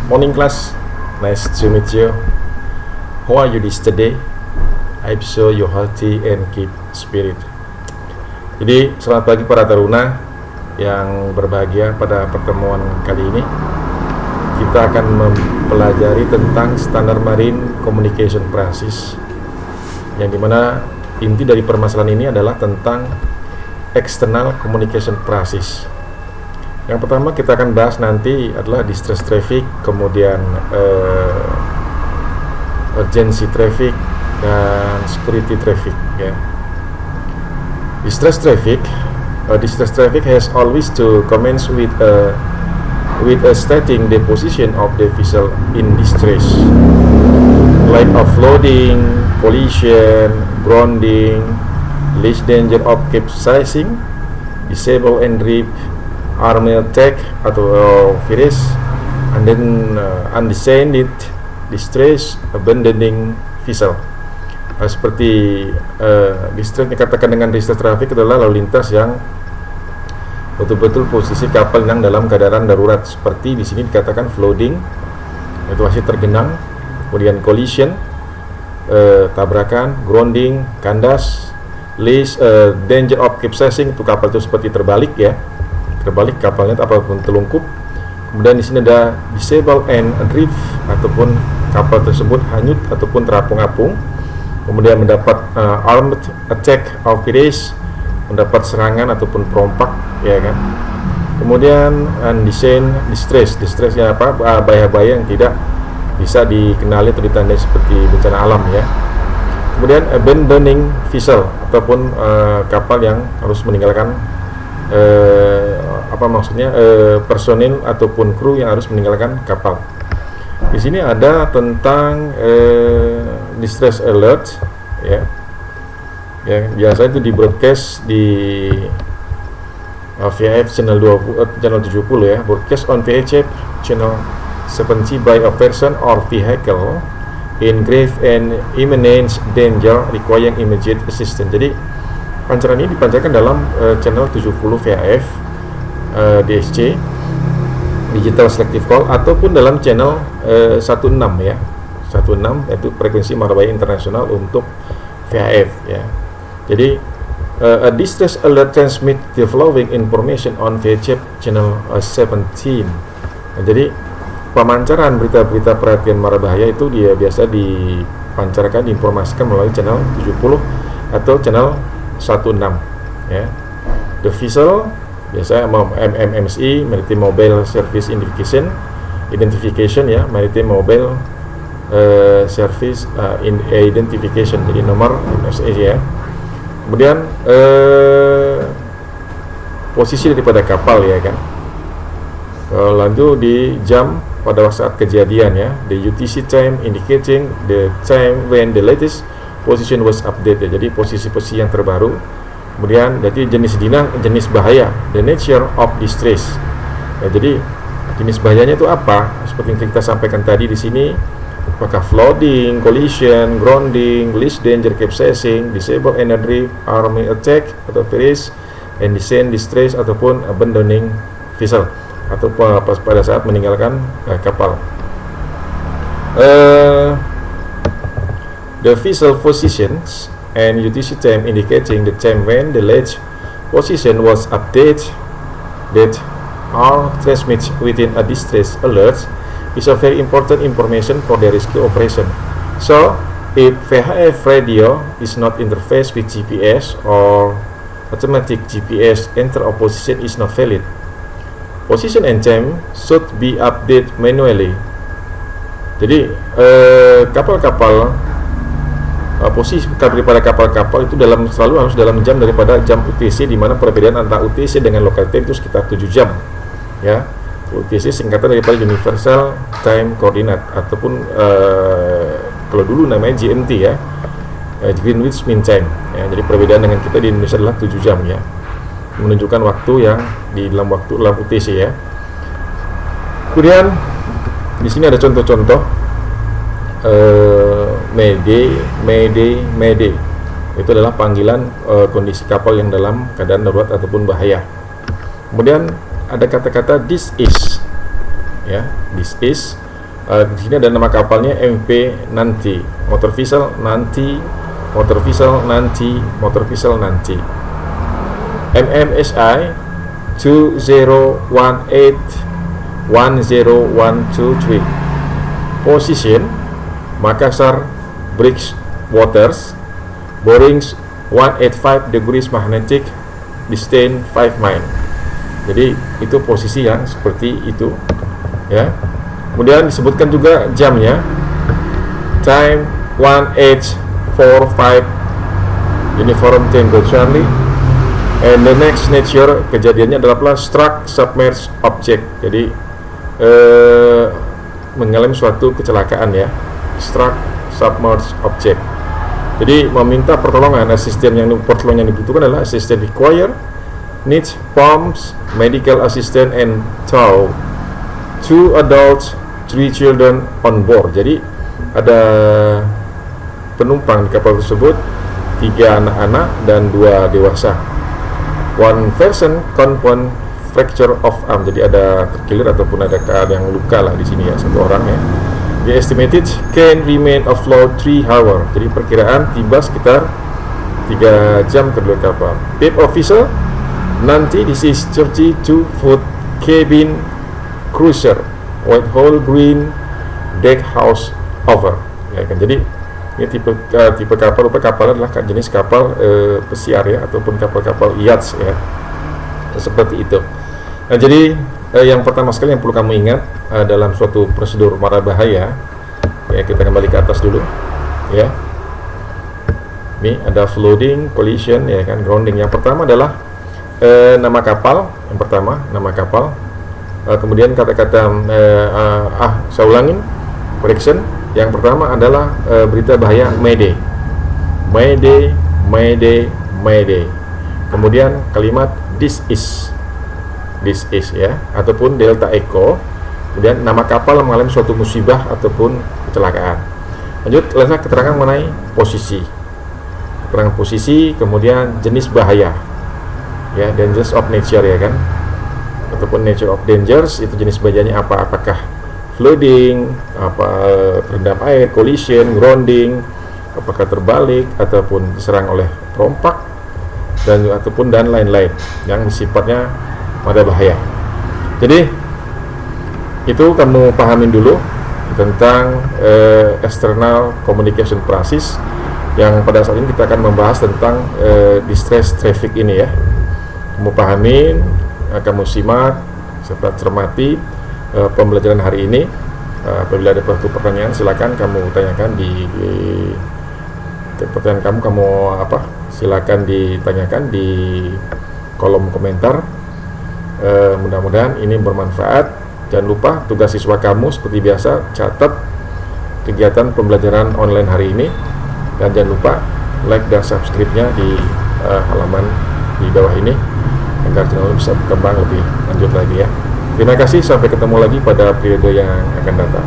Morning class, nice to meet you. How are you this today? I'm sure you're healthy and keep spirit. Jadi selamat pagi para taruna yang berbahagia. Pada pertemuan kali ini kita akan mempelajari tentang standar marine communication practice, yang dimana inti dari permasalahan ini adalah tentang external communication practice. Yang pertama kita akan bahas nanti adalah distress traffic, kemudian urgency traffic, dan security traffic. Ya. Distress traffic has always to commence with a stating the position of the vessel in distress, like offloading, collision, grounding, least danger of capsizing, disable and drift, army attack atau virus, and then undescended distress, abandoning vessel. Seperti distress dikatakan dengan distress traffic adalah lalu lintas yang betul-betul posisi kapal yang dalam keadaan darurat, seperti di sini dikatakan flooding, itu masih tergenang, kemudian collision, tabrakan, grounding, kandas, least danger of capsizing, itu kapal itu seperti terbalik ya, terbalik kapalnya apapun telungkup. Kemudian di sini ada disable and drift, ataupun kapal tersebut hanyut ataupun terapung-apung. Kemudian mendapat armed attack of pirates, mendapat serangan ataupun perompak, ya kan. Kemudian undescended distress-nya apa? Bahaya-bahaya yang tidak bisa dikenali atau ditandai seperti bencana alam ya. Kemudian abandoning vessel, ataupun kapal yang harus meninggalkan personil ataupun kru yang harus meninggalkan kapal. Di sini ada tentang distress alert ya. Ya, biasa itu di broadcast di VHF channel 70 ya. Broadcast on VHF channel 70 by a person or vehicle in grave and imminent danger requiring immediate assistance. Jadi pancaran ini dipancarkan dalam channel 70 VHF DSC Digital Selective Call, ataupun dalam channel 16 ya, 16 yaitu frekuensi marbahaya internasional untuk VHF ya. Jadi a distress alert transmit the following information on VHF channel 17. Nah, jadi pemancaran berita-berita perhatian marbahaya itu dia biasa dipancarkan, diinformasikan melalui channel 70 atau channel 16 ya. The vessel biasanya MMSI, Maritime Mobile Service Identification ya, Maritime Mobile Service Identification, jadi nomor MMSI ya. Kemudian posisi daripada kapal ya kan. Lalu di jam pada saat kejadian ya, the UTC time indicating the time when the latest position was updated. Jadi posisi-posisi yang terbaru. Kemudian jadi jenis bahaya, the nature of distress. Ya, jadi jenis bahayanya itu apa? Seperti yang kita sampaikan tadi di sini, apakah flooding, collision, grounding, least danger capsizing, disable and drift, army attack atau virus, undescended distress ataupun abandoning vessel, atau pada saat meninggalkan kapal. The vessel positions and UTC time indicating the time when the latest position was updated that are transmitted within a distress alert is a very important information for the rescue operation. So, if VHF radio is not interfaced with GPS or automatic GPS enter of position is not valid, position and time should be updated manually. Jadi kapal-kapal posisi daripada kapal-kapal itu selalu harus dalam jam daripada jam UTC, di mana perbedaan antara UTC dengan local time itu sekitar 7 jam ya. UTC singkatan daripada Universal Time Coordinate, ataupun kalau dulu namanya GMT ya, Greenwich Mean Time ya. Jadi perbedaan dengan kita di Indonesia adalah 7 jam ya, menunjukkan waktu yang di dalam UTC ya. Kemudian di sini ada contoh-contoh Mayday itu adalah panggilan kondisi kapal yang dalam keadaan darurat ataupun bahaya. Kemudian ada kata-kata this is ya, this is Di sini ada nama kapalnya MP nanti, motor vessel nanti, motor vessel nanti, motor vessel nanti. MMSI 2018-10123. Position Makassar Breakwaters, borings 185 degrees magnetic, distance 5 mile. Jadi itu posisi yang seperti itu ya. Kemudian disebutkan juga jamnya, time 1845 uniform Tango Charlie. And the next nature, kejadiannya adalah struck submerged object. Jadi mengalami suatu kecelakaan ya, struck submerged object. Jadi meminta pertolongan. Pertolongan yang dibutuhkan adalah assistant require, needs pumps, medical assistant and tow. 2 adults, 3 children on board. Jadi ada penumpang di kapal tersebut, 3 anak-anak dan 2 dewasa. 1 person confirmed fracture of arm. Jadi ada terkilir ataupun ada yang luka lah di sini ya, 1 orang ya. The estimated can remain afloat 3 hours. Jadi perkiraan tiba sekitar 3 jam kedua kapal. Deck officer nanti, this is 32 foot cabin cruiser, Whitehall Green deck house over. Ya kan, jadi ini tipe kapal, kapal adalah jenis kapal pesiar ya, ataupun kapal-kapal yachts ya, seperti itu. Nah, jadi yang pertama sekali yang perlu kamu ingat dalam suatu prosedur mara bahaya ya, kita kembali ke atas dulu ya. Ini ada flooding, collision ya kan, grounding. Yang pertama adalah nama kapal. Yang pertama nama kapal. Kemudian kata-kata saya ulangin, correction. Yang pertama adalah berita bahaya Mayday, Mayday, Mayday, Mayday. Kemudian kalimat this is ya, ataupun Delta Echo. Kemudian nama kapal mengalami suatu musibah ataupun kecelakaan. Lanjut, keterangan mengenai posisi, keterangan posisi, kemudian jenis bahaya ya, dangers of nature ya kan, ataupun nature of dangers, itu jenis bahayanya apa, apakah flooding, apa terendam air, collision, grounding, apakah terbalik ataupun diserang oleh perompak dan lain-lain yang sifatnya pada bahaya. Jadi itu kamu pahamin dulu tentang external communication process, yang pada saat ini kita akan membahas tentang distress traffic ini ya. Kamu pahamin, kamu simak serta cermati pembelajaran hari ini. Apabila ada suatu pertanyaan, silakan kamu tanyakan di pertanyaan kamu silakan ditanyakan di kolom komentar. Mudah-mudahan ini bermanfaat. Jangan lupa tugas siswa kamu seperti biasa, catat kegiatan pembelajaran online hari ini, dan jangan lupa like dan subscribe-nya di halaman di bawah ini agar channel bisa berkembang lebih lanjut lagi ya. Terima kasih, sampai ketemu lagi pada periode yang akan datang.